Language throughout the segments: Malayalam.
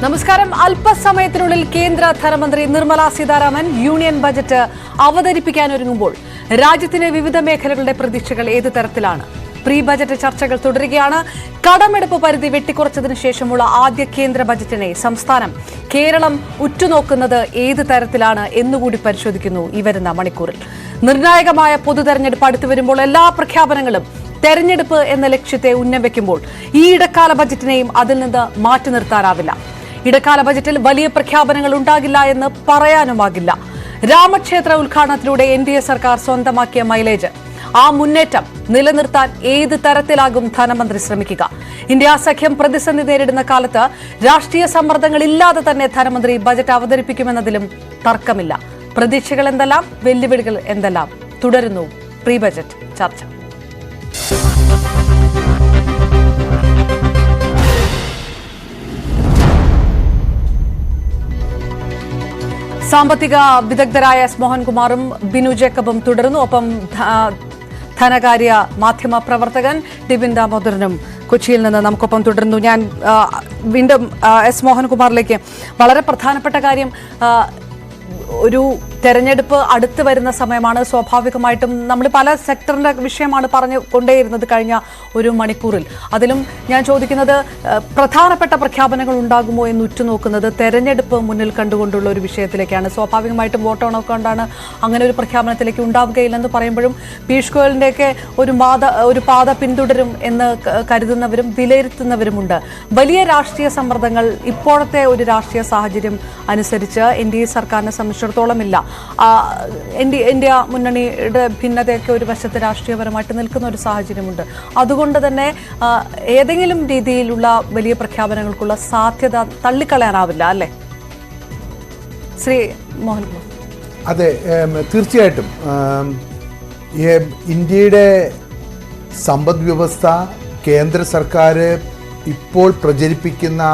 നമസ്കാരം. അല്പസമയത്തിനുള്ളിൽ കേന്ദ്ര ധനമന്ത്രി നിർമ്മല സീതാരാമൻ യൂണിയൻ ബജറ്റ് അവതരിപ്പിക്കാനൊരുങ്ങുമ്പോൾ രാജ്യത്തിന്റെ വിവിധ മേഖലകളുടെ പ്രതീക്ഷകൾ ഏത് തരത്തിലാണ്? പ്രീ ബജറ്റ് ചർച്ചകൾ തുടരുകയാണ്. കടമെടുപ്പ് പരിധി വെട്ടിക്കുറച്ചതിനു ശേഷമുള്ള ആദ്യ കേന്ദ്ര ബജറ്റിനെ സംസ്ഥാനം കേരളം ഉറ്റുനോക്കുന്നത് ഏത് തരത്തിലാണ് എന്നുകൂടി പരിശോധിക്കുന്നു ഈ വരുന്ന മണിക്കൂറിൽ. നിർണായകമായ പൊതുതെരഞ്ഞെടുപ്പ് അടുത്തു വരുമ്പോൾ എല്ലാ പ്രഖ്യാപനങ്ങളും തെരഞ്ഞെടുപ്പ് എന്ന ലക്ഷ്യത്തെ ഉന്നം വയ്ക്കുമ്പോൾ ഈ ഇടക്കാല ബജറ്റിനെയും അതിൽ നിന്ന് മാറ്റി നിർത്താനാവില്ല. ഇടക്കാല ബജറ്റിൽ വലിയ പ്രഖ്യാപനങ്ങൾ ഉണ്ടാകില്ല എന്ന് പറയാനുമാകില്ല. രാമക്ഷേത്ര ഉദ്ഘാടനത്തിലൂടെ NDA സർക്കാർ സ്വന്തമാക്കിയ മൈലേജ്, ആ മുന്നേറ്റം നിലനിർത്താൻ ഏത് തരത്തിലാകും ധനമന്ത്രി ശ്രമിക്കുക? ഇന്ത്യ സഖ്യം പ്രതിസന്ധി നേരിടുന്ന കാലത്ത് രാഷ്ട്രീയ സമ്മർദ്ദങ്ങളില്ലാതെ തന്നെ ധനമന്ത്രി ബജറ്റ് അവതരിപ്പിക്കുമെന്നതിലും തർക്കമില്ല. പ്രതീക്ഷകൾ എന്തെല്ലാം, വെല്ലുവിളികൾ എന്തെല്ലാം? തുടരുന്നു പ്രീ ബജറ്റ് ചർച്ച. സാമ്പത്തിക വിദഗ്ധരായ S. മോഹൻകുമാറും ബിനു ജേക്കബും തുടരുന്നു. ഒപ്പം ധനകാര്യ മാധ്യമ പ്രവർത്തകൻ ഡിബിൻ ദാമോദരനും കൊച്ചിയിൽ നിന്ന് നമുക്കൊപ്പം തുടരുന്നു. ഞാൻ വീണ്ടും S. മോഹൻകുമാറിലേക്ക്. വളരെ പ്രധാനപ്പെട്ട കാര്യം, ഒരു തെരഞ്ഞെടുപ്പ് അടുത്ത് വരുന്ന സമയമാണ്. സ്വാഭാവികമായിട്ടും നമ്മൾ പല സെക്ടറിന്റെ വിഷയമാണ് പറഞ്ഞു കൊണ്ടേയിരുന്നത് കഴിഞ്ഞ ഒരു മണിക്കൂറിൽ. അതിലും ഞാൻ ചോദിക്കുന്നത്, പ്രധാനപ്പെട്ട പ്രഖ്യാപനങ്ങൾ ഉണ്ടാകുമോ എന്ന് ഉറ്റുനോക്കുന്നത് തെരഞ്ഞെടുപ്പ് മുന്നിൽ കണ്ടുകൊണ്ടുള്ള ഒരു വിഷയത്തിലേക്കാണ്. സ്വാഭാവികമായിട്ടും വോട്ടോണൊക്കെ കൊണ്ടാണ് അങ്ങനെ ഒരു പ്രഖ്യാപനത്തിലേക്ക് ഉണ്ടാവുകയില്ലെന്ന് പറയുമ്പോഴും പീയൂഷ് ഗോയലിന്റെയൊക്കെ ഒരു പാത പിന്തുടരും എന്ന് കരുതുന്നവരും വിലയിരുത്തുന്നവരുമുണ്ട്. വലിയ രാഷ്ട്രീയ സമ്മർദ്ദങ്ങൾ ഇപ്പോഴത്തെ ഒരു രാഷ്ട്രീയ സാഹചര്യം അനുസരിച്ച് NDA സർക്കാരിനെ സംബന്ധിച്ചിടത്തോളം ഇല്ല. ഇന്ത്യ മുന്നണിയുടെ ഭിന്നതയൊക്കെ ഒരു വശത്ത് രാഷ്ട്രീയപരമായിട്ട് നിൽക്കുന്ന ഒരു സാഹചര്യമുണ്ട്. അതുകൊണ്ട് തന്നെ ഏതെങ്കിലും രീതിയിലുള്ള വലിയ പ്രഖ്യാപനങ്ങൾക്കുള്ള സാധ്യത തള്ളിക്കളയാനാവില്ല, അല്ലേ ശ്രീ മോഹൻ? അതെ, തീർച്ചയായിട്ടും. ഇന്ത്യയുടെ സമ്പദ് വ്യവസ്ഥ കേന്ദ്ര സർക്കാർ ഇപ്പോൾ പ്രചരിപ്പിക്കുന്ന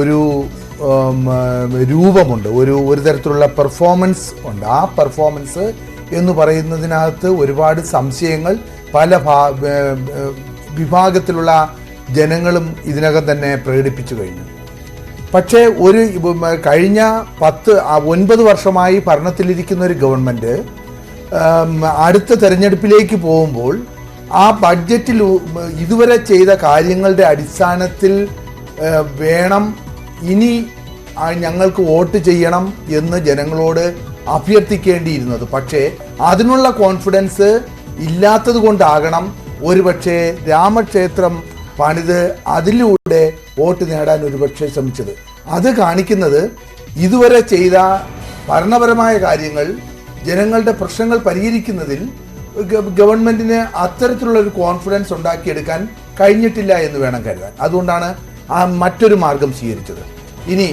ഒരു രൂപമുണ്ട്, ഒരു തരത്തിലുള്ള പെർഫോമൻസ് ഉണ്ട്. ആ പെർഫോമൻസ് എന്ന് പറയുന്നതിനകത്ത് ഒരുപാട് സംശയങ്ങൾ പല വിഭാഗത്തിലുള്ള ജനങ്ങളും ഇതിനകം തന്നെ പ്രകടിപ്പിച്ചു കഴിഞ്ഞു. പക്ഷേ കഴിഞ്ഞ 9 വർഷമായി ഭരണത്തിലിരിക്കുന്ന ഒരു ഗവൺമെൻറ് അടുത്ത തെരഞ്ഞെടുപ്പിലേക്ക് പോകുമ്പോൾ ആ ബഡ്ജറ്റിൽ ഇതുവരെ ചെയ്ത കാര്യങ്ങളുടെ അടിസ്ഥാനത്തിൽ വേണം ഇനി ഞങ്ങൾക്ക് വോട്ട് ചെയ്യണം എന്ന് ജനങ്ങളോട് അഭ്യർത്ഥിക്കേണ്ടിയിരുന്നത്. പക്ഷേ അതിനുള്ള കോൺഫിഡൻസ് ഇല്ലാത്തത് കൊണ്ടാകണം ഒരുപക്ഷെ രാമക്ഷേത്രം പണിത് അതിലൂടെ വോട്ട് നേടാൻ ഒരുപക്ഷെ ശ്രമിച്ചത്. അത് കാണിക്കുന്നത് ഇതുവരെ ചെയ്ത ഭരണപരമായ കാര്യങ്ങൾ, ജനങ്ങളുടെ പ്രശ്നങ്ങൾ പരിഹരിക്കുന്നതിൽ ഗവൺമെന്റിന് അത്തരത്തിലുള്ള ഒരു കോൺഫിഡൻസ് ഉണ്ടാക്കിയെടുക്കാൻ കഴിഞ്ഞിട്ടില്ല എന്ന് വേണം കരുതാൻ. അതുകൊണ്ടാണ് മറ്റൊരു മാർഗം സ്വീകരിച്ചത്. ഇനി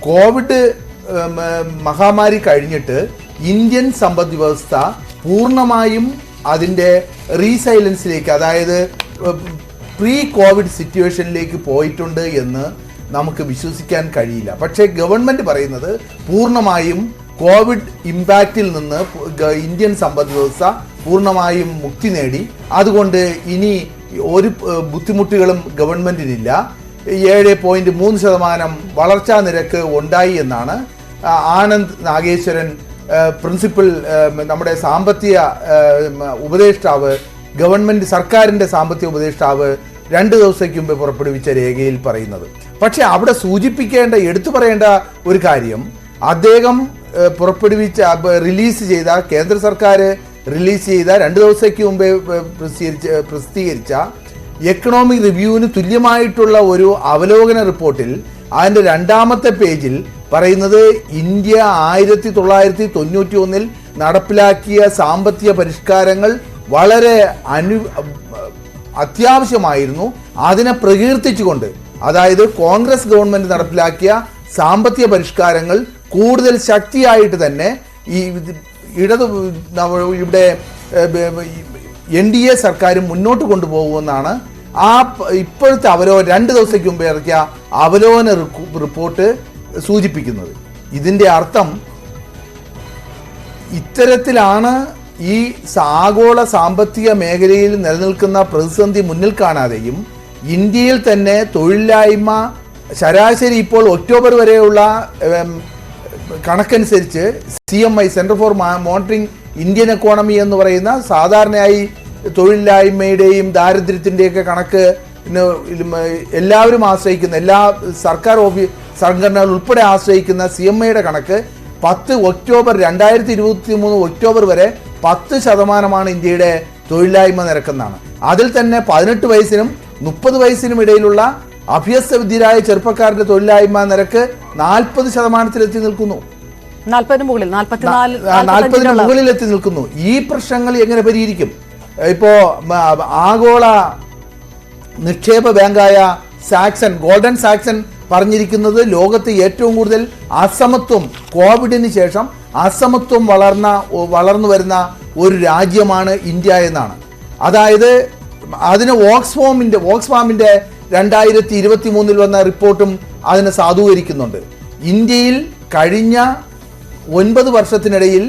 കോവിഡ് മഹാമാരി കഴിഞ്ഞിട്ട് ഇന്ത്യൻ സമ്പദ് വ്യവസ്ഥ പൂർണ്ണമായും അതിൻ്റെ റീസൈലൻസിലേക്ക്, അതായത് പ്രീ കോവിഡ് സിറ്റുവേഷനിലേക്ക് പോയിട്ടുണ്ട് എന്ന് നമുക്ക് വിശ്വസിക്കാൻ കഴിയില്ല. പക്ഷേ ഗവൺമെൻറ് പറയുന്നത് പൂർണ്ണമായും കോവിഡ് ഇമ്പാക്റ്റിൽ നിന്ന് ഇന്ത്യൻ സമ്പദ് വ്യവസ്ഥ പൂർണ്ണമായും മുക്തി നേടി. അതുകൊണ്ട് ഇനി ഒരു ബുദ്ധിമുട്ടുകളും ഗവൺമെൻറ്റിനില്ല. 7.3% വളർച്ചാ നിരക്ക് ഉണ്ടായി എന്നാണ് ആനന്ദ് നാഗേശ്വരൻ, പ്രിൻസിപ്പൽ നമ്മുടെ സാമ്പത്തിക ഉപദേഷ്ടാവ്, ഗവൺമെൻറ് സർക്കാരിൻ്റെ സാമ്പത്തിക ഉപദേഷ്ടാവ് 2 ദിവസത്തേക്ക് മുമ്പ് പുറപ്പെടുവിച്ച രേഖയിൽ പറയുന്നത്. പക്ഷേ അവിടെ എടുത്തു പറയേണ്ട ഒരു കാര്യം, അദ്ദേഹം കേന്ദ്ര സർക്കാർ റിലീസ് ചെയ്ത 2 ദിവസത്തേക്ക് മുമ്പേ പ്രസിദ്ധീകരിച്ച എക്കണോമിക് റിവ്യൂവിന് തുല്യമായിട്ടുള്ള ഒരു അവലോകന റിപ്പോർട്ടിൽ അതിൻ്റെ 2ാമത്തെ പേജിൽ പറയുന്നത് ഇന്ത്യ 1991 നടപ്പിലാക്കിയ സാമ്പത്തിക പരിഷ്കാരങ്ങൾ വളരെ അത്യാവശ്യമായിരുന്നു. അതിനെ പ്രകീർത്തിച്ചുകൊണ്ട്, അതായത് കോൺഗ്രസ് ഗവൺമെൻറ് നടപ്പിലാക്കിയ സാമ്പത്തിക പരിഷ്കാരങ്ങൾ കൂടുതൽ ശക്തിയായിട്ട് തന്നെ ഇവിടെ NDA സർക്കാർ മുന്നോട്ട് കൊണ്ടുപോകുമെന്നാണ് ഇപ്പോഴത്തെ 2 ദിവസത്തേക്ക് മുമ്പ് ഇറക്കിയ അവലോകന റിപ്പോർട്ട് സൂചിപ്പിക്കുന്നത്. ഇതിൻ്റെ അർത്ഥം ഇത്തരത്തിലാണ് ഈ ആഗോള സാമ്പത്തിക മേഖലയിൽ നിലനിൽക്കുന്ന പ്രതിസന്ധി മുന്നിൽ കാണാതെയും ഇന്ത്യയിൽ തന്നെ തൊഴിലില്ലായ്മ ശരാശരി ഇപ്പോൾ ഒക്ടോബർ വരെയുള്ള കണക്കനുസരിച്ച് CMI centre for monitoring Indian economy എന്ന് പറയുന്ന സാധാരണയായി തൊഴിലില്ലായ്മയുടെയും ദാരിദ്ര്യത്തിൻ്റെയൊക്കെ കണക്ക് എല്ലാവരും ആശ്രയിക്കുന്ന എല്ലാ സർക്കാർ സംഘടനകൾ ഉൾപ്പെടെ ആശ്രയിക്കുന്ന CMIയുടെ കണക്ക് ഒക്ടോബർ 2023 ഒക്ടോബർ വരെ 10% ഇന്ത്യയുടെ തൊഴിലില്ലായ്മ നിരക്കെന്നാണ്. അതിൽ തന്നെ 18 വയസ്സിനും 30 വയസ്സിനും ഇടയിലുള്ള അഭ്യസ്തവിദ്യരായ ചെറുപ്പക്കാരുടെ തൊഴിലില്ലായ്മ നിരക്ക് 40% നിൽക്കുന്നു. 40 മുകളിൽ എത്തി നിൽക്കുന്നു. ഈ പ്രശ്നങ്ങൾ എങ്ങനെ പരിഹരിക്കും? ഇപ്പോ ആഗോള നിക്ഷേപ ബാങ്കായ ഗോൾഡൻ സാക്സൺ പറഞ്ഞിരിക്കുന്നത് ലോകത്ത് ഏറ്റവും കൂടുതൽ അസമത്വം കോവിഡിന് ശേഷം അസമത്വം വളർന്നു വരുന്ന ഒരു രാജ്യമാണ് ഇന്ത്യ എന്നാണ്. അതായത് അതിന് ഓക്സ്ഫാമിന്റെ 2023 വന്ന റിപ്പോർട്ടും അതിനെ സാധൂകരിക്കുന്നുണ്ട്. ഇന്ത്യയിൽ കഴിഞ്ഞ 9 വർഷത്തിനിടയിൽ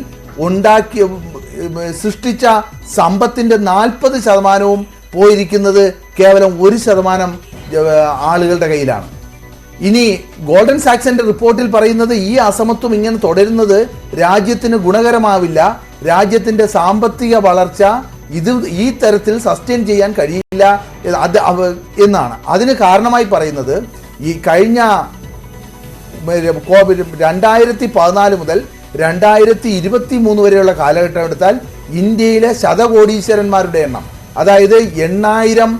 സൃഷ്ടിച്ച സമ്പത്തിന്റെ 40% പോയിരിക്കുന്നത് കേവലം 1% ആളുകളുടെ കയ്യിലാണ്. ഇനി ഗോൾഡൻ സാക്സന്റെ റിപ്പോർട്ടിൽ പറയുന്നത് ഈ അസമത്വം ഇങ്ങനെ തുടരുന്നത് രാജ്യത്തിന് ഗുണകരമാവില്ല, രാജ്യത്തിന്റെ സാമ്പത്തിക വളർച്ച ഈ തരത്തിൽ സസ്റ്റെയിൻ ചെയ്യാൻ കഴിയില്ല എന്നാണ്. അതിന് കാരണമായി പറയുന്നത് ഈ കഴിഞ്ഞ 2014 മുതൽ 2023 വരെയുള്ള കാലഘട്ടം എടുത്താൽ ഇന്ത്യയിലെ ശതകോടീശ്വരന്മാരുടെ എണ്ണം, അതായത് 80,000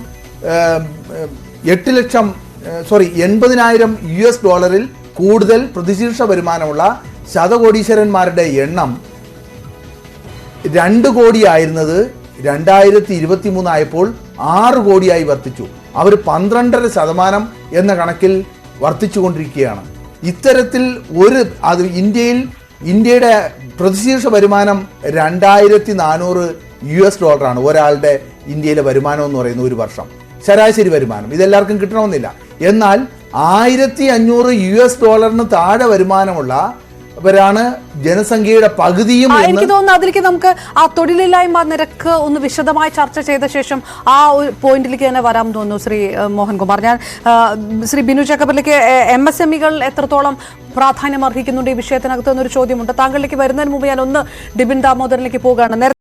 $80,000 കൂടുതൽ പ്രതിശീർഷ വരുമാനമുള്ള ശതകോടീശ്വരന്മാരുടെ എണ്ണം 2 കോടി ആയിരുന്നത് 2023 ആയപ്പോൾ 6 കോടിയായി വർദ്ധിച്ചു. അവർ 12% എന്ന കണക്കിൽ വർദ്ധിച്ചുകൊണ്ടിരിക്കുകയാണ്. ഇത്തരത്തിൽ ഇന്ത്യയുടെ പ്രതിശീർഷ വരുമാനം $2,400 ഒരാളുടെ ഇന്ത്യയിലെ വരുമാനം എന്ന് പറയുന്ന ഒരു വർഷം ശരാശരി വരുമാനം. ഇതെല്ലാവർക്കും കിട്ടണമെന്നില്ല. എന്നാൽ $1,500 താഴെ വരുമാനമുള്ളവരാണ് ജനസംഖ്യയുടെ പകുതിയും. എനിക്ക് തോന്നുന്നു അതിലേക്ക് നമുക്ക് ആ തൊഴിലില്ലായ്മ നിരക്ക് ഒന്ന് വിശദമായി ചർച്ച ചെയ്ത ശേഷം ആ ഒരു പോയിന്റിലേക്ക് തന്നെ വരാൻ തോന്നുന്നു. ശ്രീ മോഹൻകുമാർ, ഞാൻ ശ്രീ ബിനു ജേക്കബിലേക്ക് MSMEകൾ എത്രത്തോളം പ്രാധാന്യം അർഹിക്കുന്നുണ്ട് ഈ വിഷയത്തിനകത്ത് എന്നൊരു ചോദ്യമുണ്ട്. താങ്കളിലേക്ക് വരുന്നതിന് മുമ്പ് ഞാൻ ഒന്ന് ഡിബിൻ ദാമോദരനിലേക്ക് പോകുകയാണ്.